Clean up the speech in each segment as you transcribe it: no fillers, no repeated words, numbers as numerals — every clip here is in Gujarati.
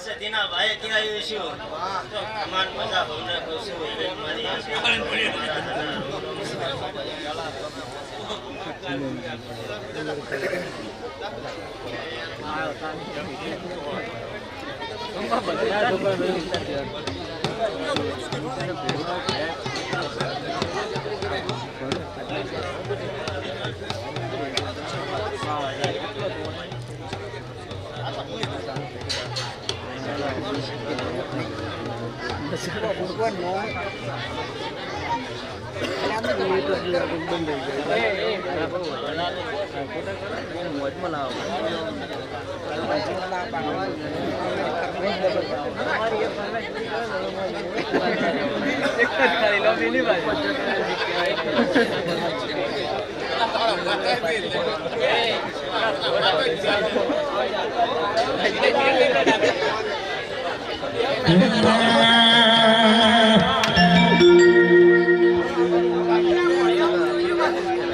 સતીના ભાઈ ત્યાં આવીશું તો કમાન મજા હોને કહું એ મારી આશે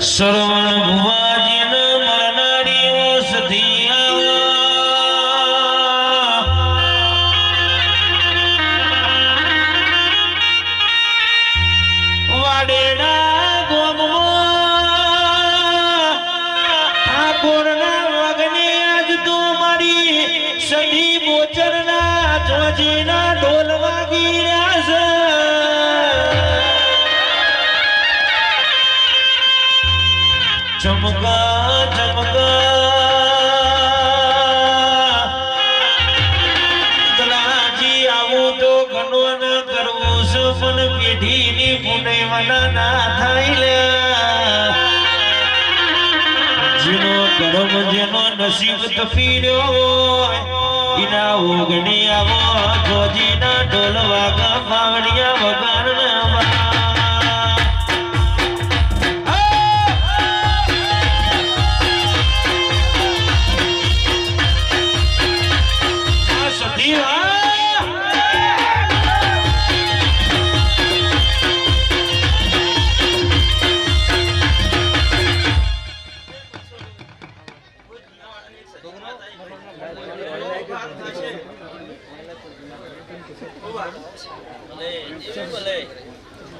શ્રવણ ભુવાજી ન મરનારીઓ સધિયા વાડેડા ગોમમાં ઠાકોરના વગને આજ તો મારી સધી બોચરના જોજીના ઢોલ વાગી રહ્યા છે ચમકા દલાજી આવું તો ઘણો ન કરવું સપન પેઢીની પુણ્યવાના ના થાય લે જેનો કર્મ જેનો નસીબ તપીડ્યો હોય એના ઓગણી આવો જોજીના ઢોલ વાગા પાવડિયા વગાડ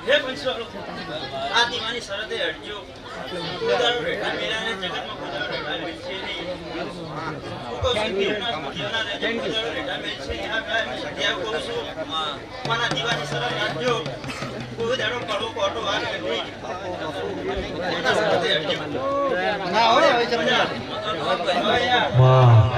હે પંચવાળો આ દીવાની શરતે હટજો ઉદારો રેઠા મેલાને જગતમાં ઉદારો રેઠા મેલશે નહીં કો સંગીતના જીવના ઉદારો રેઠા મેલશે આ સત્યા કહું છું માના દીવાની શરત હટજો ઉદારો પડો કોટો વાત કરી એના શરતે હટજો ના હોય હવે ચમના વાહ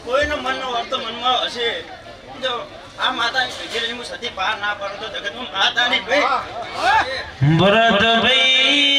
કોઈનો મનનો અર્થ મનમાં હશે જો આ માતાની વિજયની હું સતી પાર ના પાડું તો જગતમાં માતાની ભરત ભાઈ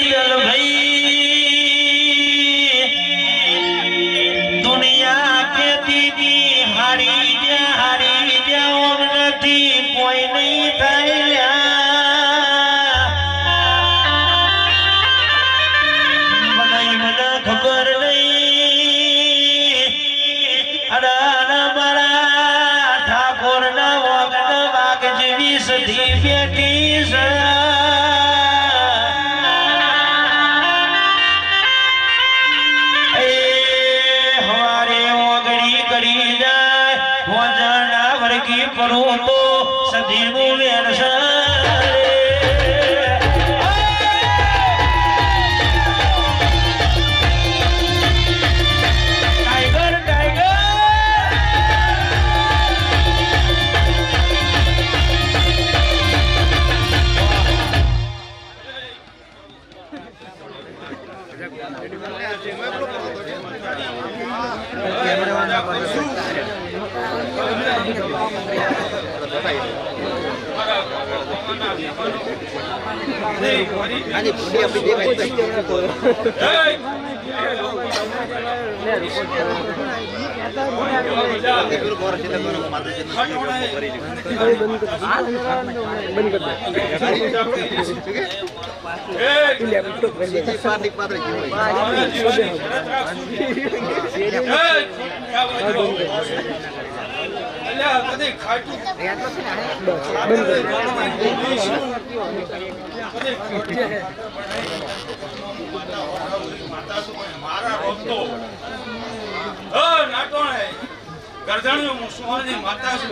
ગરદણીઓ મુસલમાનની માતા છે.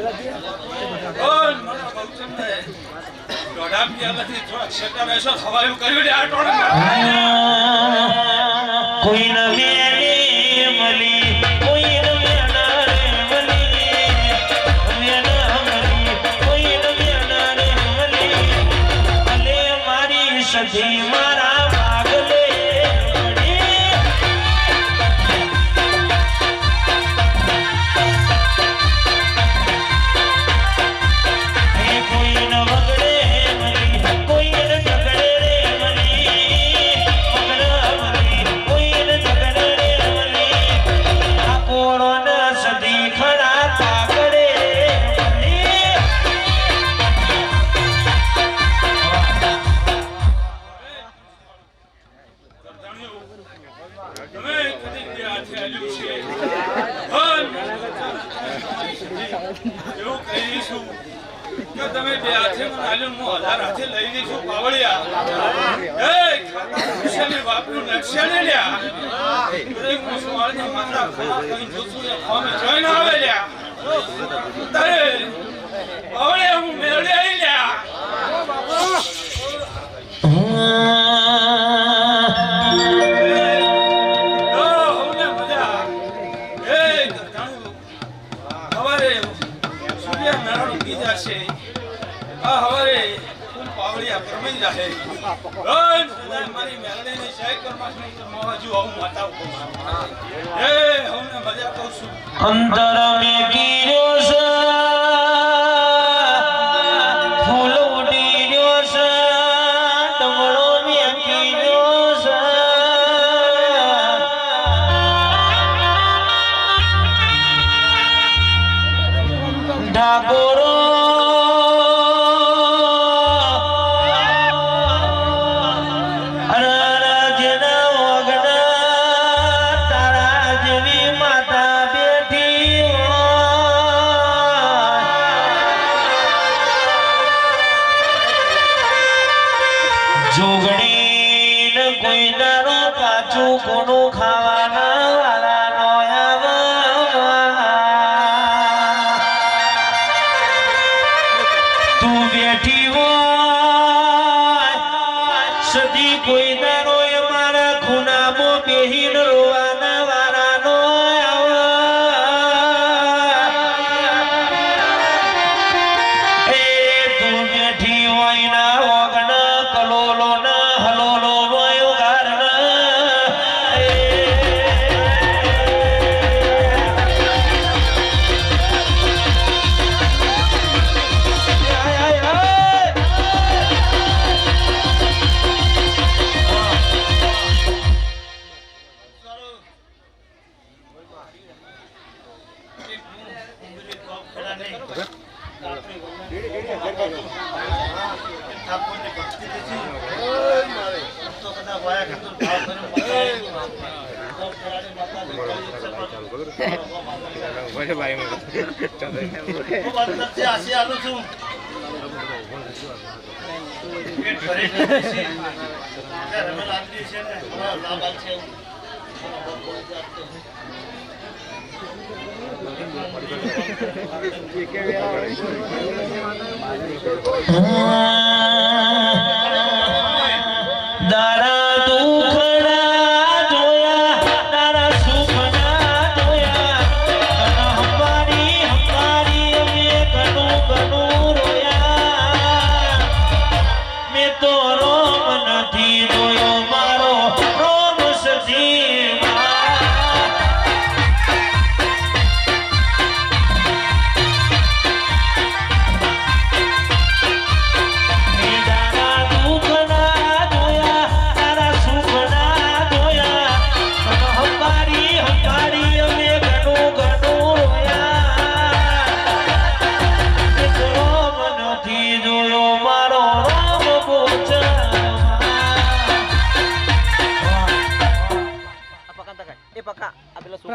દોઢા પિયાલાથી થોડા ક્ષેત્ર રહેશો હવાયું કર્યું લે આ કોઈ ન મેલે મલી કોઈ ન મેના રે મલી મેના મલી કોઈ ન મેના રે મલી અલે મારી સધી મારા ભાગલે તમે બે હાથે આલ્યું હું હજાર હાથે લઈ જઈશું પાવળિયા બાપનું નકશાને લ્યા મુસલમાનની માતા કઈ જોશું જોઈને આવે લ્યા તારે પાવળિયા હું મેળવી આવી લ્યા अंदर में गिरो सा फूल उड़ियो सा डमरो में गिरो सा ढाकोरो સદી કોઈ દારો મારા ખૂનામો બેહીન રોવાના વારાનો એ તું બેઠી હોય ના ઓગણ કલોલો ના હલોલો રોયો ગારના તો રોમ નથી જોયો મારો રોમ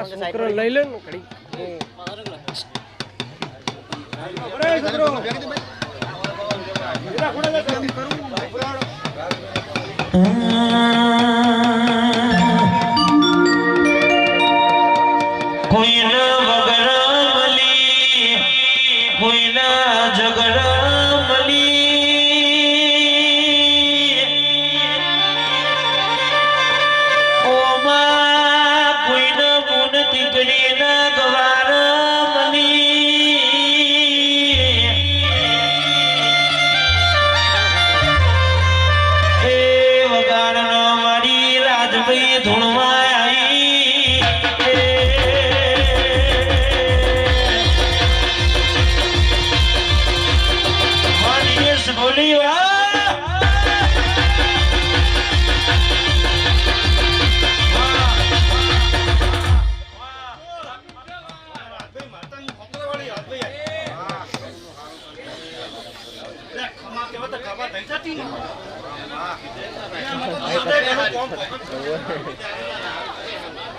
છોકરો લઈ લે ને ઘડી કોઈના વગર મળી કોઈના જગર મળી ઓમાં કોઈના મુન તીકડીના ગવાર મળી એ વગાડનો મારી રાજભાઈ ધૂણમાં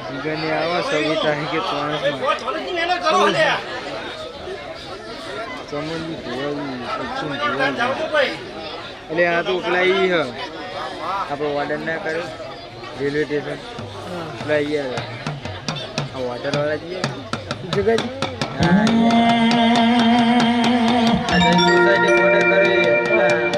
જીગરની આવા સવિતા હે કે ચમનની ધોવાઈ સચિન ધોવાઈ એટલે આ તો પેલા ઈ હ આપણો વાર્ડન ના કરે રેલવે સ્ટેશન પેલા ઈ આ વોટર વાળા જઈએ જગાજી હા આ સોસાયટી મોડે કરે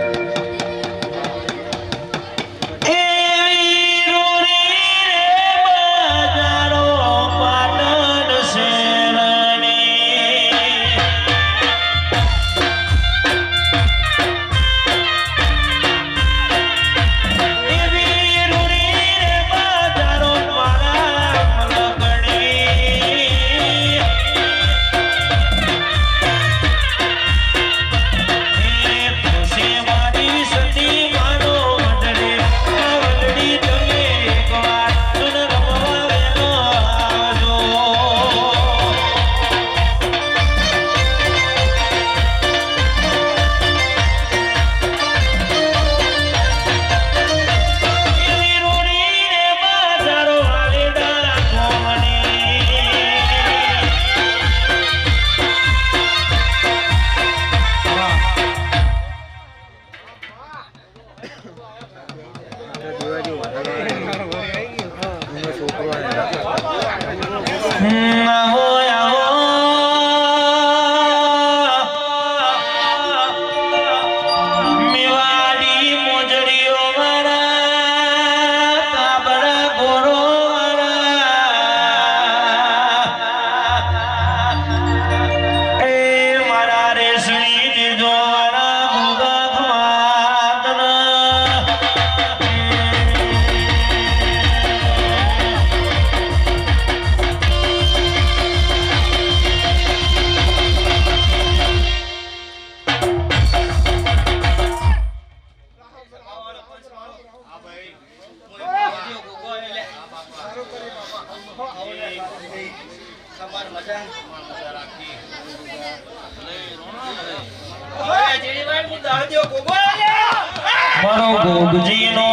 મારો ગોગજી નો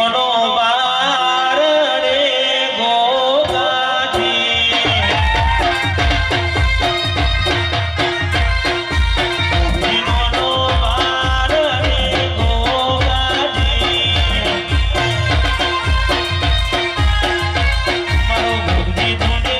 બાર રે ગોગાજી નો બાર રે ગોગાજી મારો ગોગજી ધૂને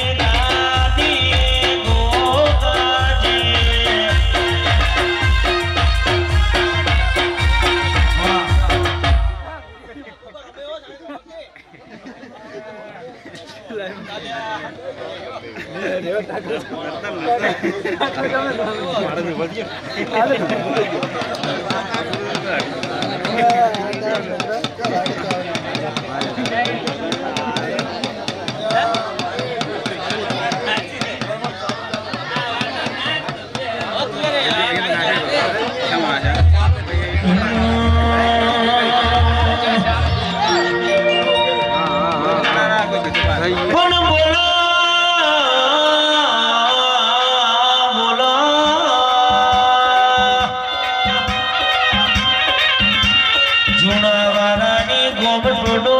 લાદી ગોગાજી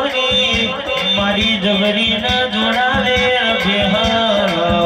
મારી જબરી ના જોડાવે બેહર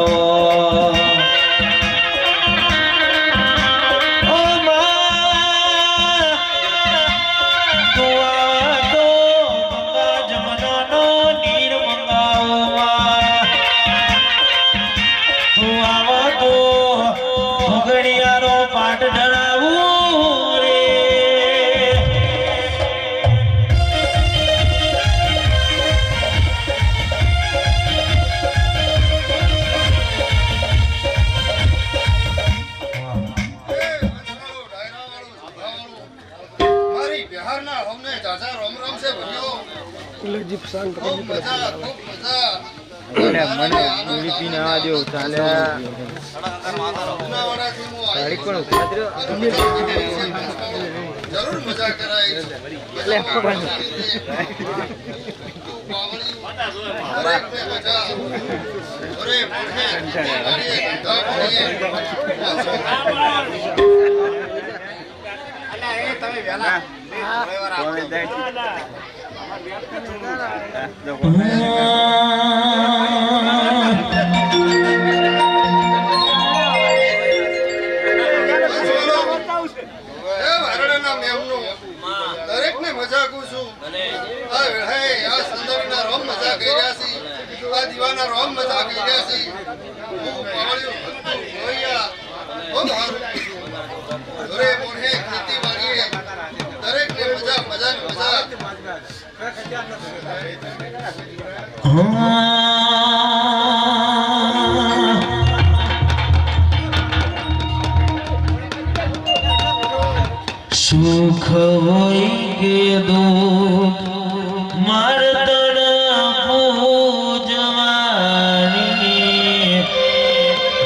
મને પીને આવવા દો ચાલે ગાડી પણ ઉભા જરૂર મજા કરાય દરેક ને મજા કું છું આ સુંદરીના રોમ મજા કરી રહ્યા છે આ દીવાના રોમ મજા કરી રહ્યા છે હું પાવળિયો ભક્તો જોયા બહુ સારું ઘરે મોઢે ખેતી વાળીએ દરેક ને મજા મજા મજા સુખ હોય કે દુઃખ મર્દન પૂજવાની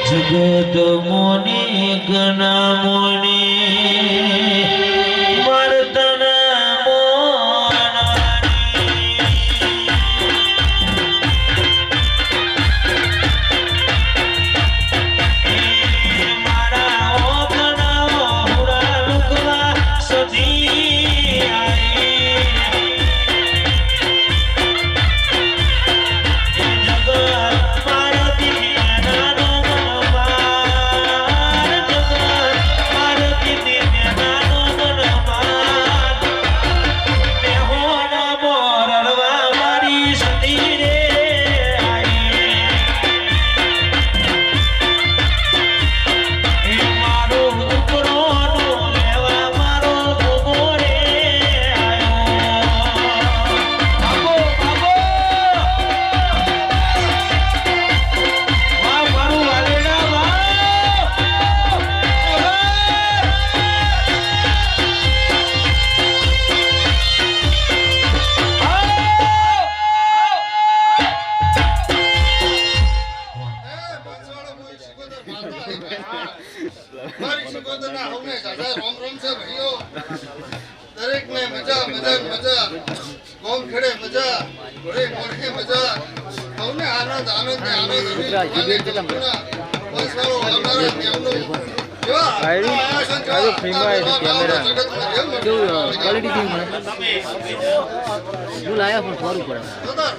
જગત મોને ગના મોને મર્દન મારી શિકોતરના હવને સાજા રોમ રોમ છે ભાઈઓ દરેક ને મજા મજા મજા ગોમ ખેડે મજા ઘોડે મોઢે મજા હવને આનંદ આનંદ ને આનંદ વસવાળો આવનારા દેવનો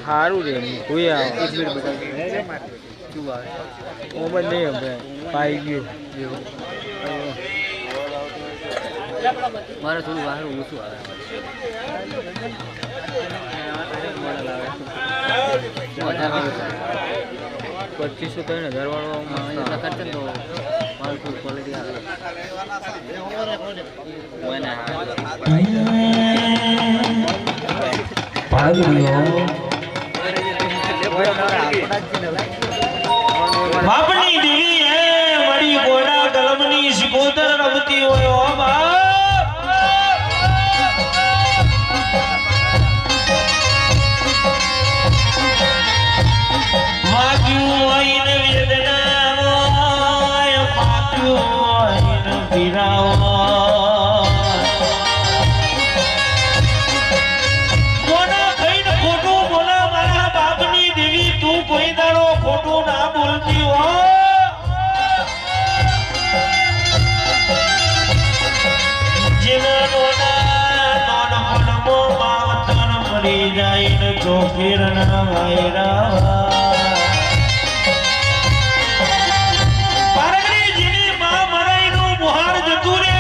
સારું રે કોઈ મોબાઈલ નહીં હવે પાઈ ગયું મારે થોડું બહાર ઓછું આવે 2500 3000 વાળો કરશે તો મારું થોડું ક્વોલિટી આવે બાપની દેવી હે મરી ગોડા કલમની સિકોતર રમતી હોય ઓ બાપ વાગ્યું હોય ને વેદના હોય પાક્યું હોય ને પીરાવો મોના કઈને ખોટું બોલા મારા બાપની દેવી તું કોઈ દાડો ખોટું ના બોલતી હો જીવનો ના નોનપણમો માવતર મરી જાય ને ચોફીર ના વાયરા પારગડી જેની માં મરાઈનું મુહાર જતું રે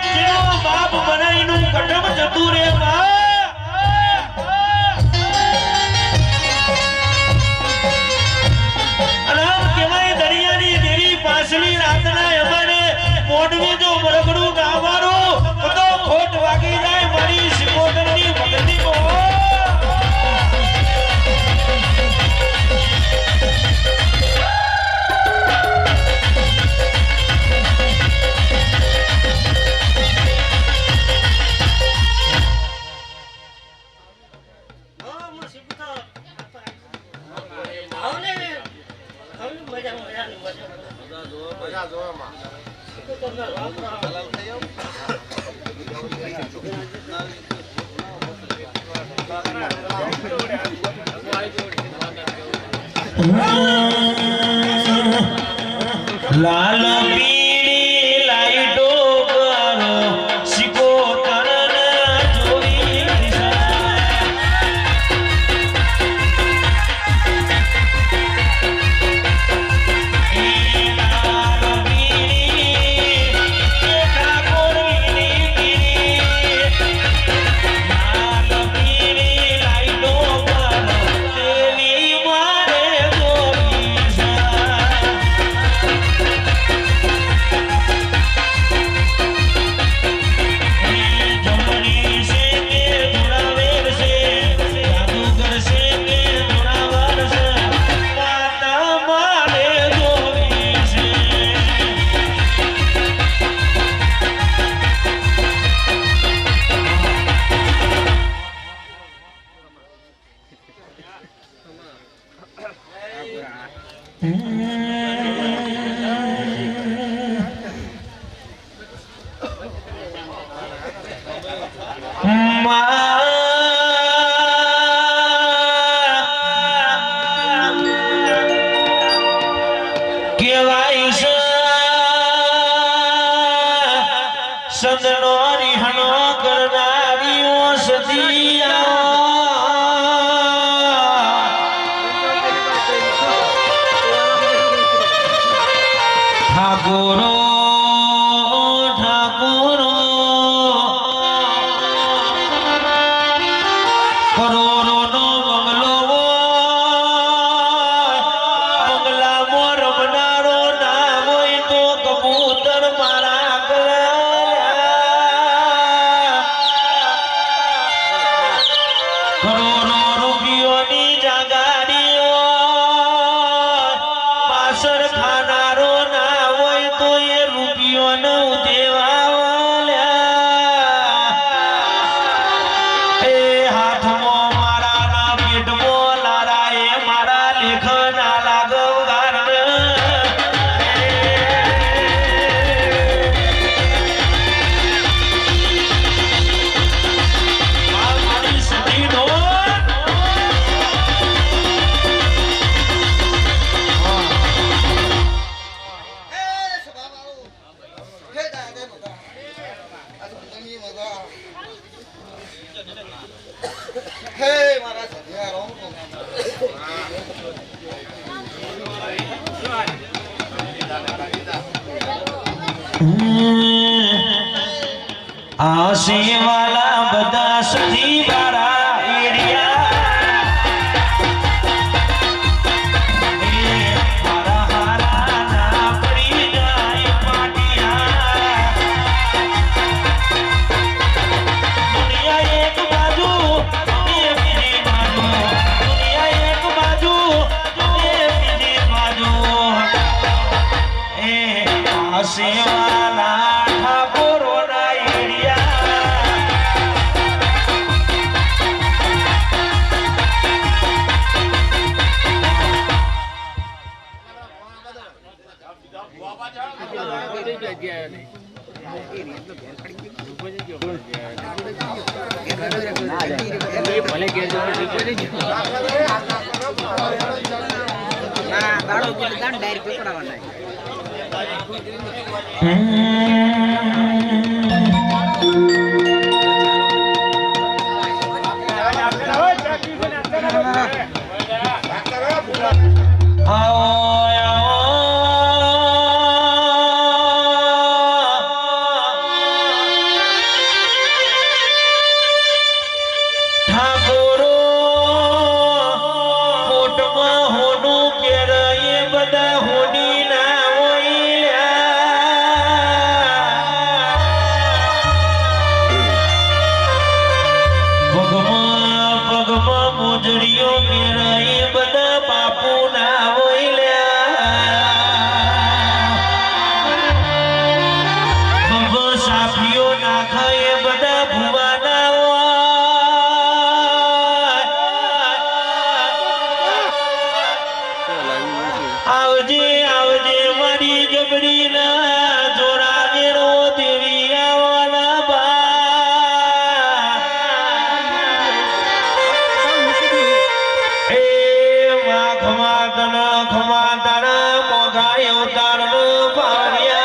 જેનો બાપ મરાઈનું કટમ જતું રે બા પાછલી રાતના અમારે મોઢવી જો મરગડું ના મારું તો ખોટ વાગી જાય મારી સિકોતરની ભગતીમાં મજા જોવામાં લાલ પીળી લાઈટો કરો સિકોતર જોઈ કેવાય છે સંદનો રિહણો કરનારીઓ ઠાકોરો ઠાકોરો કરોડો નો બંગલો બંગલામાં રમનારો ના હોય તો કબૂતર મારા કરોડો રૂપિયોની જાગાડીઓ પાછળ ખાનારો ના હોય તો એ રૂપિયોને દેવા એ હાથમાં મારા ના પેટમાં લારા એ મારા લેખ ના લાગવ ગારણ મારી સતીનો હે મારા સધિયા રોમ આશી વાલા બધા સધી વાળા એડિયા હારા હારા ના પડી જાય પાટિયા દુનિયા એક બાજુ બીજી બાજુ દુનિયા એક બાજુ બીજી બાજુ એ આશી વાલા ઠાકોરો ના એડિયા ઠાકોરો કોટમાં હોનું કેરે એ બધા હોની ના હોય પગમાં પગમાં મોજડીઓ કેરે એ બધા બાપુ ના હોય સાફીઓ નાખે એ બધા ભુવા ના હોય આવજે આવજે મારી જબરી ના જોડા મેરો દેવી આવવાના બા હે માં ખમા તના મોગાય ઉતાર પાવ્યા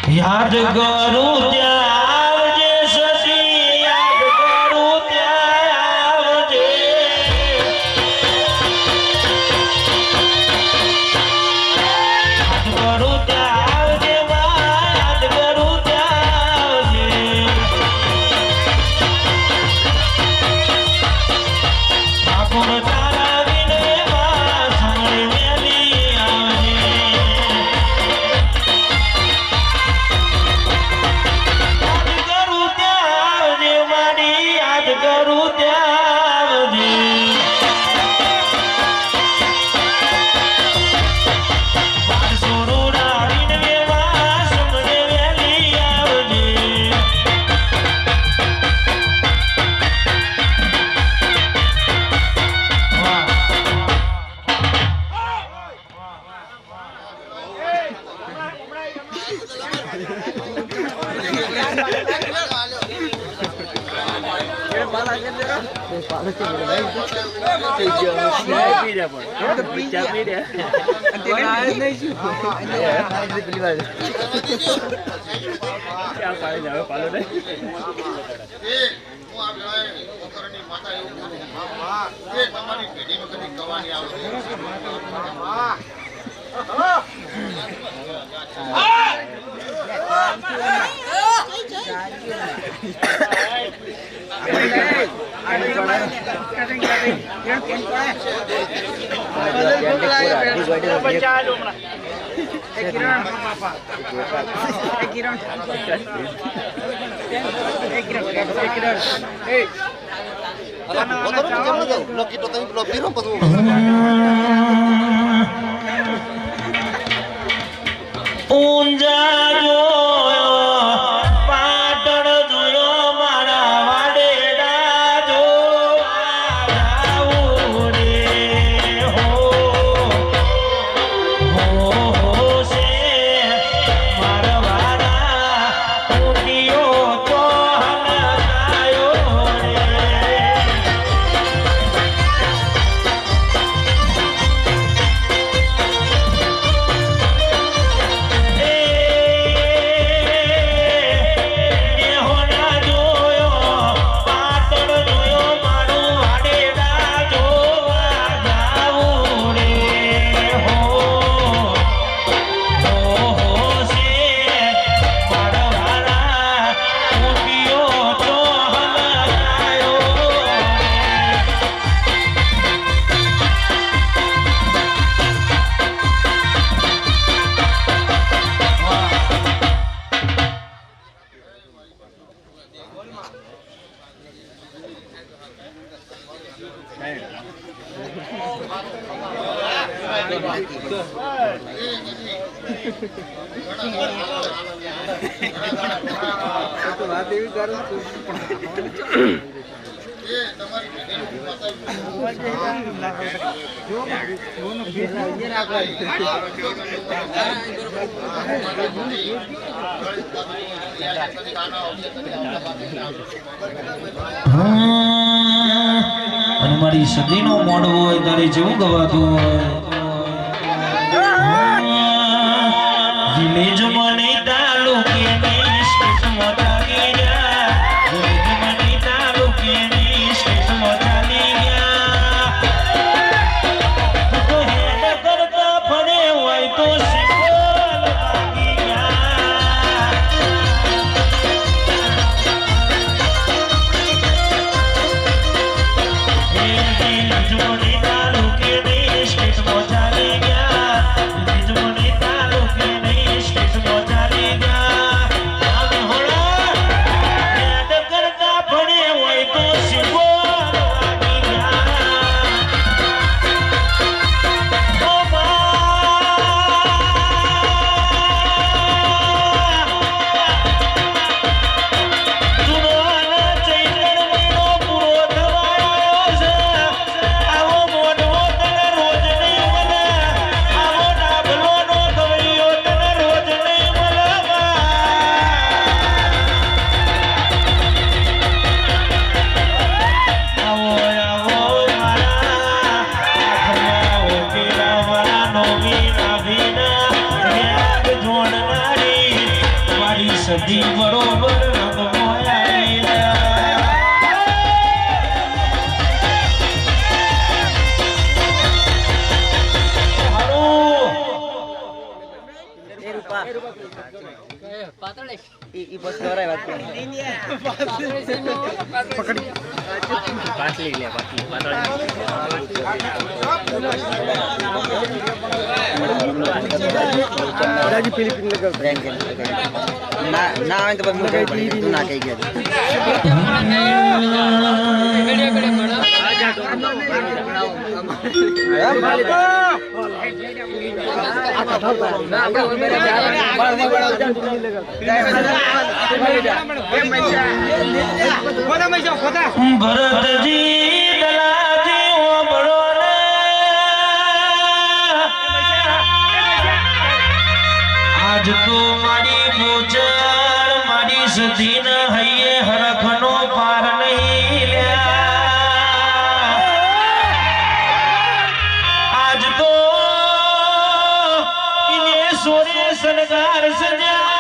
યાદ કરું ત્યાં આવજે સતી યાદ કરું ત્યાં આવજે યાદ કરું ત્યાં આવજે યાદ કરું ત્યાં આવજે ઠાકોર તારા વિને સમય મેલી આવજે કરું ત્યાં સોનું રાણીને વેવા સમજે વેલી આવજે ઊંઝા જોયો પાટણ જોયો મારા વાડેડા જો આવું રે હો છે મારા વાડા ઊંડિયો તો હનકાયો વાત એવી કરું અને મારી સદીનો મોડવો હોય તારે જેવું ગવાતું હોય વિલેજ મને તાલુકે સ્ટેશન માં સધી બરોબર રંગમાં આવી ના આવે તો તું ના કહી ગયા ભરતજી દલાજી ઓબળો ને આજ તો મારી પૂછડ મારી સધી ન હૈયે હરખનો પાર નહીં લ્યા આજ તો ઇને સોરે સનગાર સજા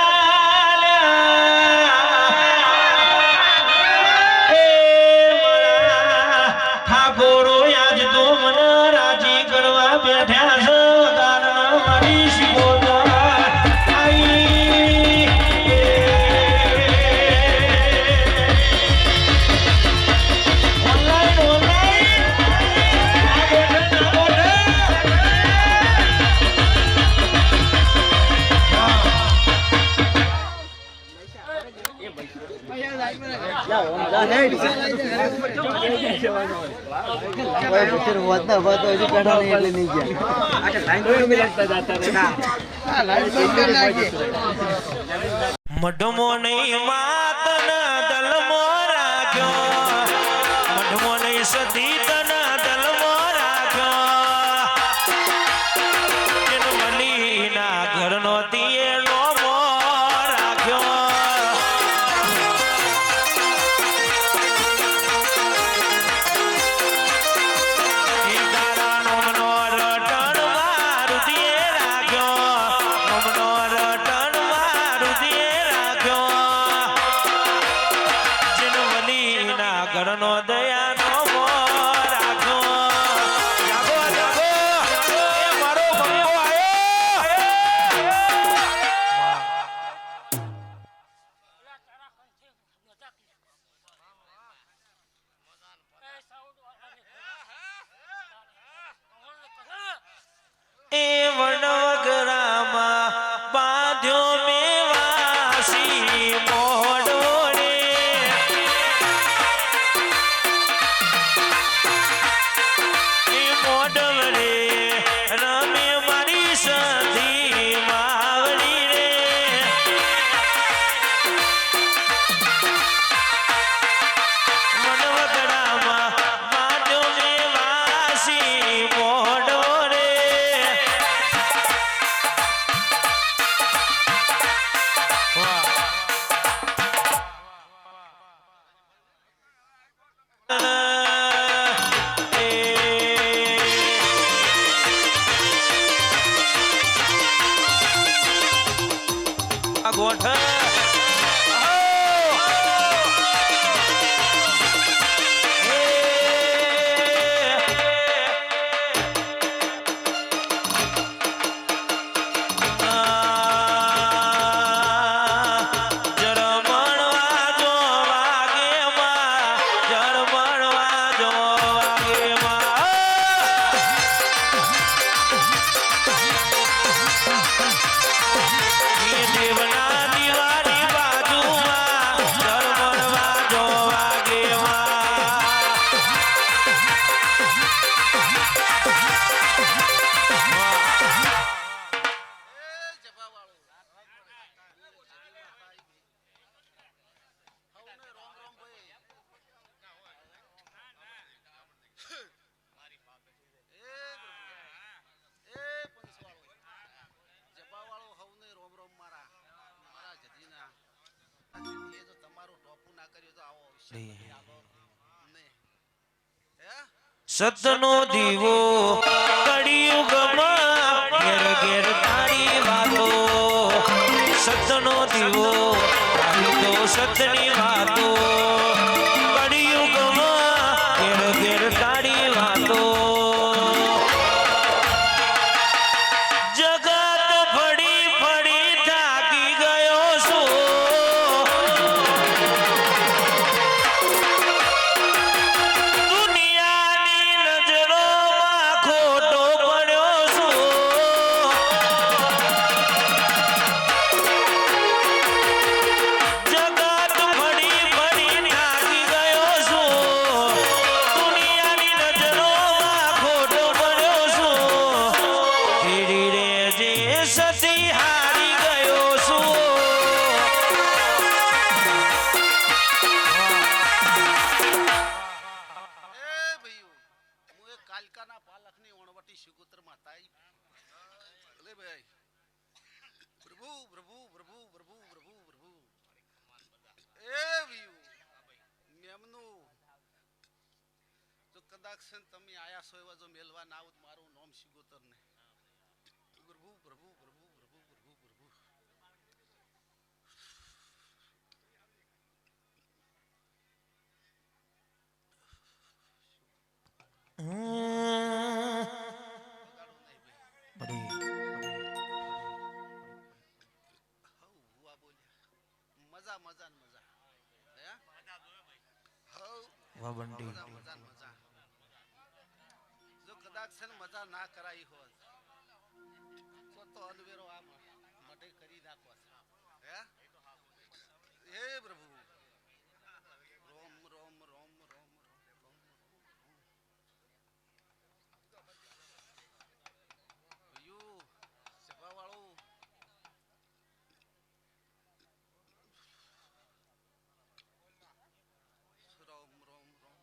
મઢમો નહીં માતન દલમો રાખ્યો મઢમો નહીં સતી તન દલમો રાખ્યો મલીના ઘરનો દિયેલો મો રાખ્યો ઘરનો દયાનો મોર રાખ્યો જાગો જાગો એ મારો બંગો આયો એ વડવગરામાં બાંધ્યો મેવાસી મોડો ગોઠ સતનો દીવો કળિયુગમાં ઘેર ઘેર તારી વાતો સતનો દીવો સતની વાતો કળિયુગમાં ઘેર ઘેર કાઢી વાતો જગત ફળી ફળી થાકી ગયો છું દુનિયાની નજરોમાં ખોટો પડ્યો છું જગત ફળી ફળી થાકી ગયો છું દુનિયાની નજરોમાં ખોટો પડ્યો છું ધીરે રે જે સતી હારી ગયો છું કાલકાના પાલકની ઓણવટી શિગોતર માતાઈ અલે ભાઈ પ્રભુ પ્રભુ પ્રભુ પ્રભુ પ્રભુ પ્રભુ એ ભઈઓ મેમનું જો કદાચ તમે આયા છો એવા જો મેલવા ના આવું મારું નામ શિગોતર ને પ્રભુ પ્રભુ પ્રભુ પ્રભુ પ્રભુ પ્રભુ મજા મજા મજા વાહ બંટી મજા મજા મજા જો કદાચ છે ને મજા ના કરાઈ હોત તો અનવેરો આ મટે કરી નાખો હે પ્રભુ રોમ રોમ રોમ રોમ યુ સેવા વાળું રોમ રોમ રોમ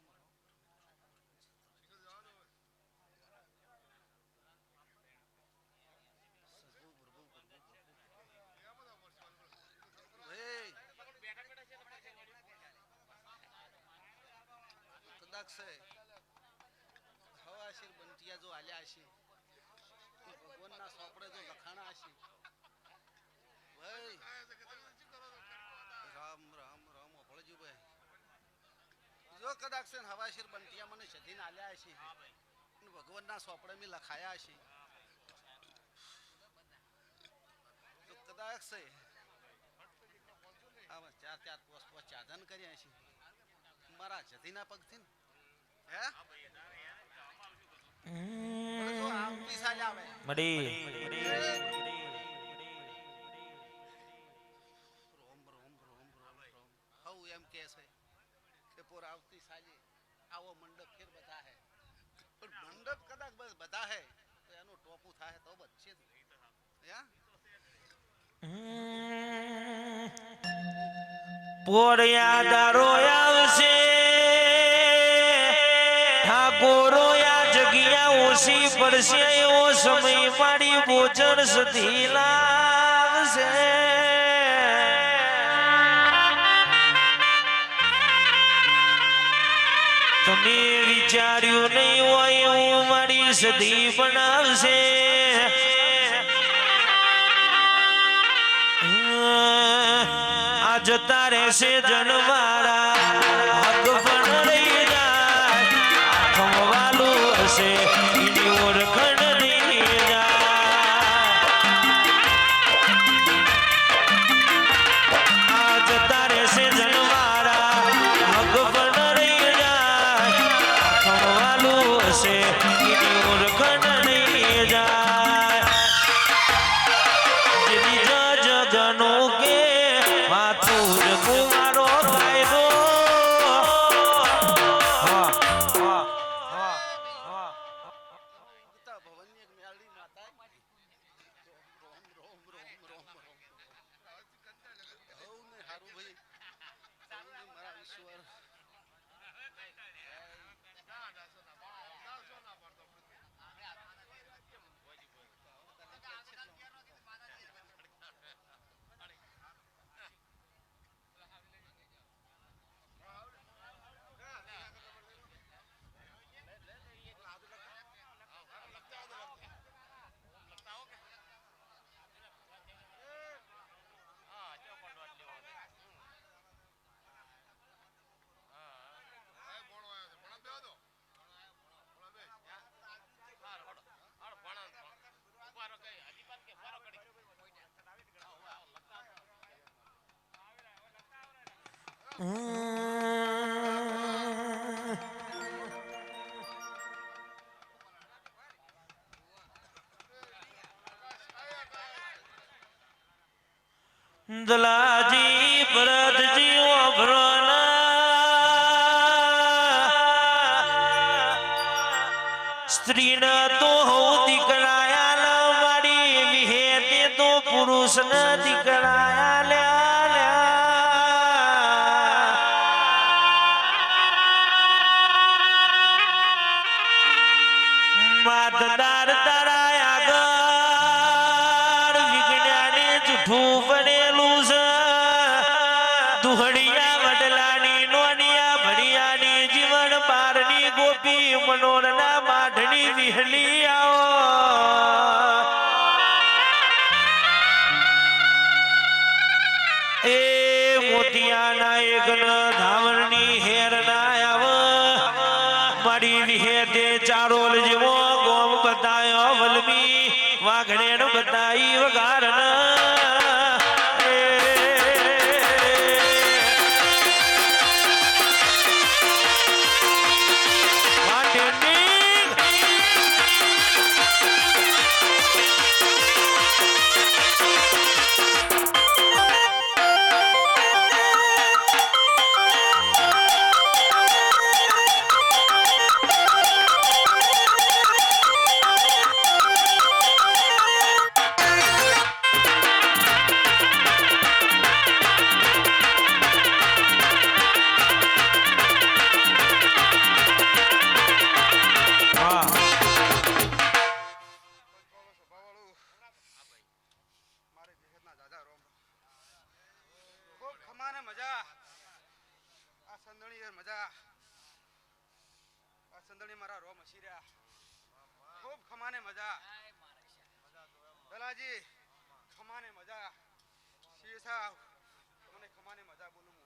કદાચ છે હવાશીર બંટિયા જો હાલ્યા હશે ભગવાનના સોપડે જો લખાણા હશે ભાઈ રામ રામ રામ અભળજો ભાઈ જો કદાચ છે હવાશીર બંટિયા મને સધીને હાલ્યા હશે ભગવાનના સોપડે મેં લખાયા હશે તો કદાચ છે આમાં ચાર ચાર પોસ પોસ ચાદન કર્યા છે મારા જધીના પગથી ને હે જો આવતી સાલ આવે મડી રોમ રોમ રોમ રોમ રોમ હવ એમ કે છે કે પોર આવતી સાલે આવો મંડપ ફેર બધા હે પણ મંડપ કદાચ બસ બધા હે તો એનું ટોપું થાય તો બચશે હે પોરિયાદારો આવશે ઠાકોરોયા જગ્યા ઓછી પડશે એવો સમય મારી બોચર સધી લાવશે તમે વિચાર્યું નહીં હોય એવું મારી સધી બનાવશે જતા રહેશે જનવારા હક પણ રહી જાય ખમવાલું હશે એની ઓળખણ નહીં જાય આ જતા રહેશે જનવારા હક પણ રહી જાય ખમવાલું હશે એની ઓળખણ નહીં જાય જેની જગનો કે માથું કુમારો કાયદો દલાજી ભરતજી ઓભરોના સ્ત્રીને તો હું દીકરાયા મારી વિહેતે તો પુરુષને દીકરાયા માતદાર તારા આગળ વિજ્ઞાને જૂઠું બનેલું છે દુહડિયા વડલાની નોનિયા ભડિયાની જીવન પારની ગોપી મનોરના માઢની વિહલી આવો એ મોતિયાના એકન ધાવણની હેર ના આવ મારી વિહેતે ચારોલ જેવો ગોમ બતાયો વલમી વાઘડેન બતાઈ વગારન દલાજી ખમાને મજા શીશા તમને ખમાને મજા બોલું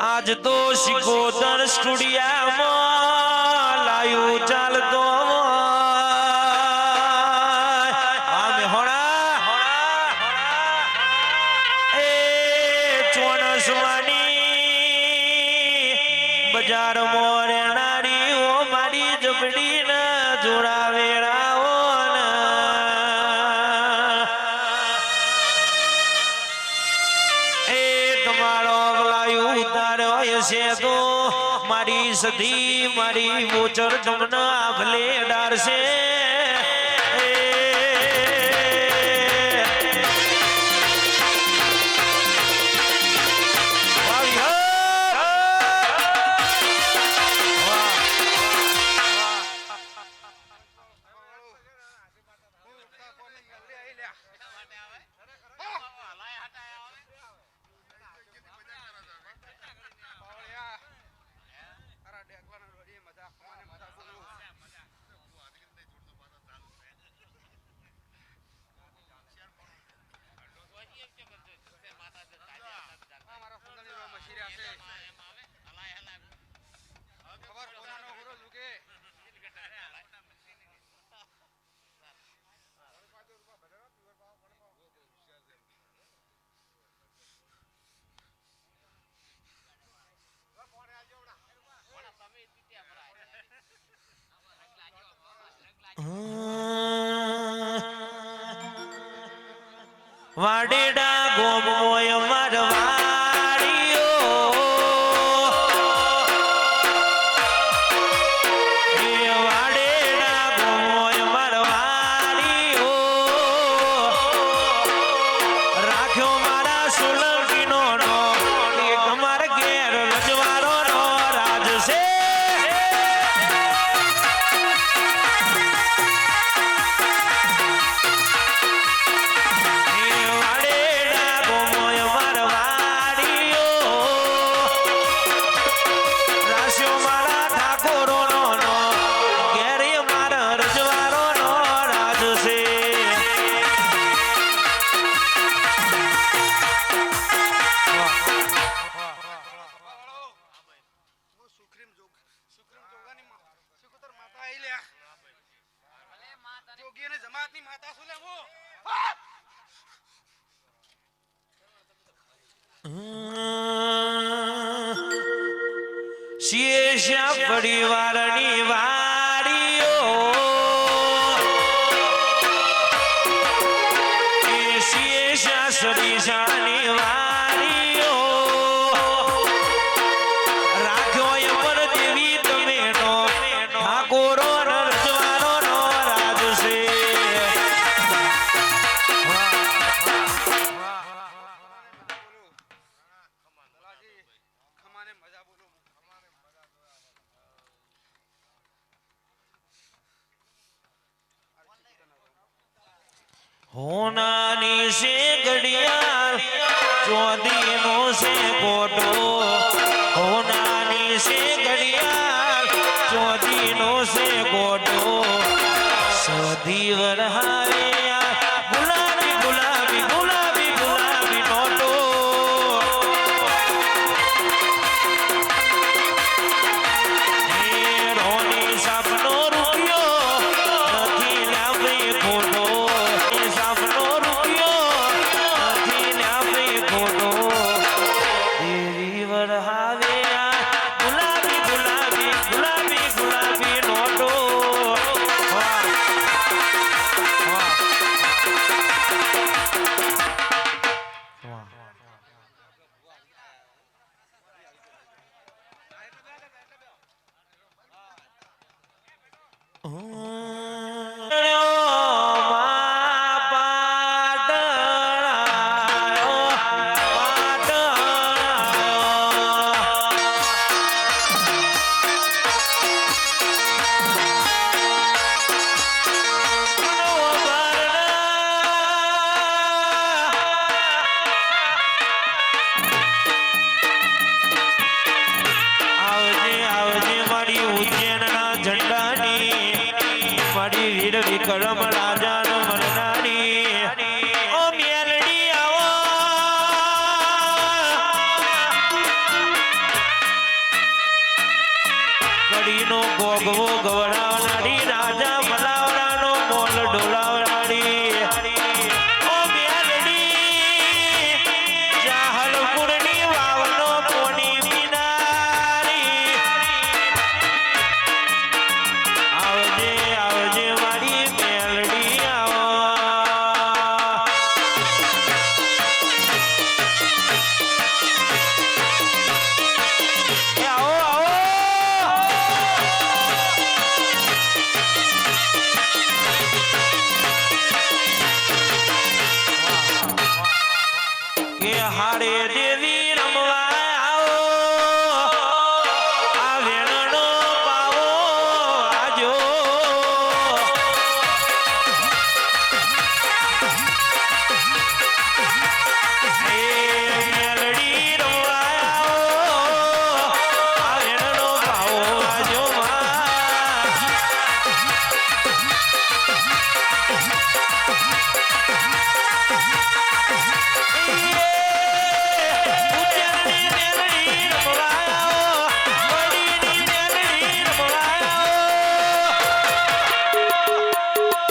આજ તો શિકોતર સ્ટુડિયામાં લાયું ચાલતો આમે હોણા એ ચોણસવાની બજાર મોરેનારી ઓ મારી જબડી ન જોડાવેરાઓ છે તો મારી સધી મારી મોચર તમને આભલે ડારશે વાડેડા ગોમ મોય મારવાડીઓ એ વાડેડા ગોમ મોય મારવાડીઓ રાખ્યો મારા સોલંકીનો નો એક માર ઘેર રજવાડો નો રાજ છે વાડેડા શા પરિવારની વાડીઓ શા સરીસાની વાડીઓ રાખ્યો અમર દેવી તમે નો ઠાકોરો નરસવાનો નો રાજ છે ખમાને મજા બોલો હોનાની છે ઘડિયાળ ચોદીનો છે કોટો હોનાની છે ઘડિયાળ ચોદીનો છે કોટો સદી વરહાવે ગુલાબી ગુલાબી ગુલાબી ગુલાબી નોટો રોની સાપનો રૂપિયો નથી લાવી ખોટો સાપનો રૂપિયો નથી લાવી ખોટો દેવી વરહાવે ગુલાબી ગુલાબી ગુલાબી ગુલાબી નોટો વાહ વાહ વિક્રમ રાજા મરનારી ઓ મેલડી આવો કડીનો ગોગવો ગવડાવનારી રાજા મલાવડાનો મોલ ડોલાવનારી ઓ મેલડી જાહલપુરની વાવનો કોની વિનારી આવજે આવજે મારી મેલડી આવો કે હારે દેવી રમવા આવો આ વેણનો પાવો આજો એ મેલડી રમવા આવો આ વેણનો પાવો આજો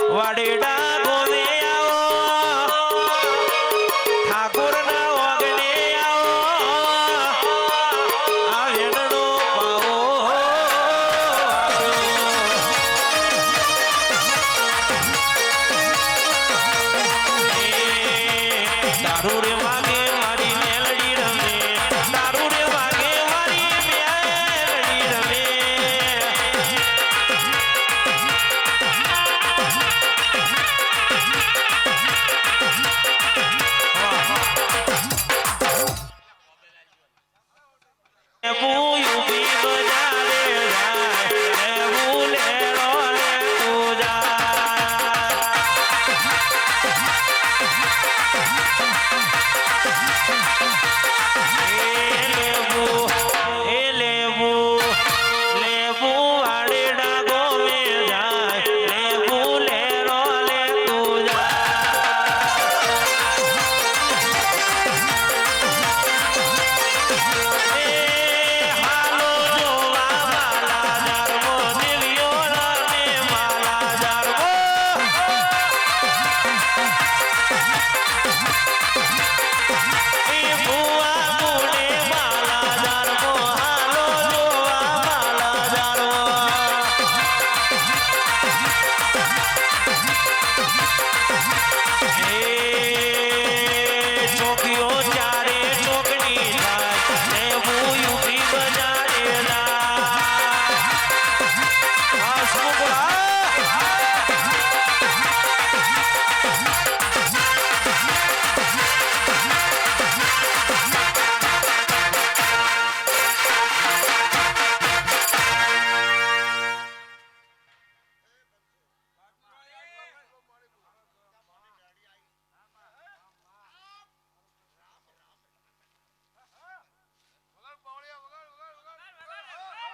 વાડેડા ગોદે આવો ઠાકોરના ઓગણે આવો આ વેણનો પાવો દારૂ રે વાગે મારી મેલડી રમે દારૂ રે વાગે મારી મેલડી રમે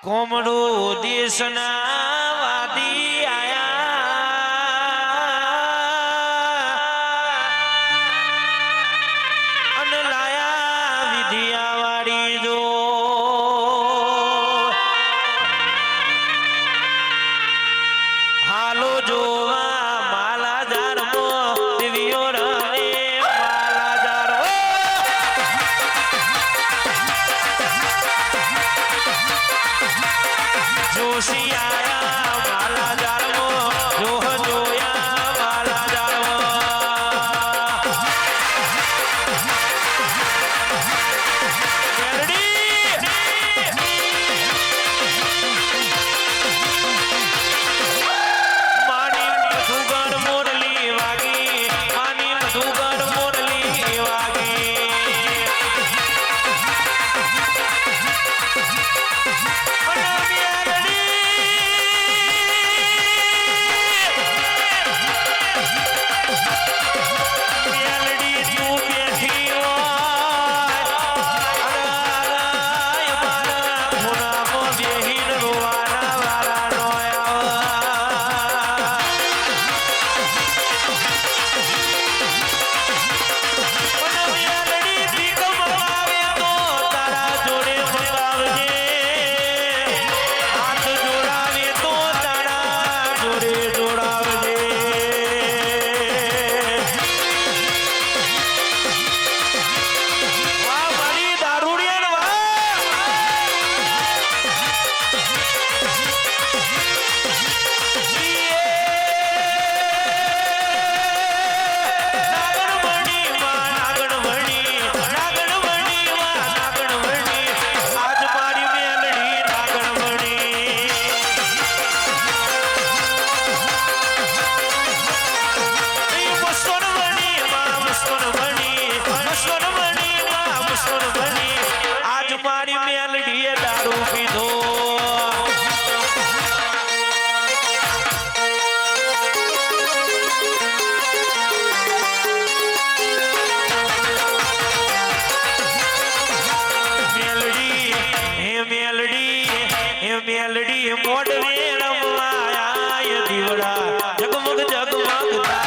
કોમડો દેશના વાદી આયા અને લાયા વિધિયા વાળી જો હાલો જોવા માલાજાર મો દેવીઓ રમે માલાજાર જોશી આયા માલાજાર મો જોહ જોયા માલાજાર મો મેલડી મોડવે રમવાયા દીવડા જગમગ જગમગતા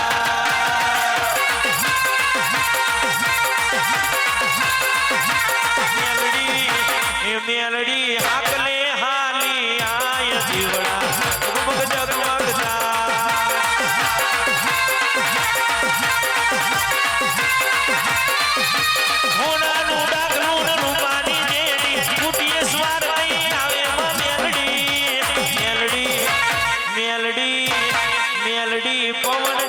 મેલડી હાકલે હાલી આય દીવડા જગમગ જગમગતા હોનાનું ડાકલું રૂપાની જેડી ફૂટીએ સ્વાર નહીં આવે મેલડી મેલડી મેલડી પવન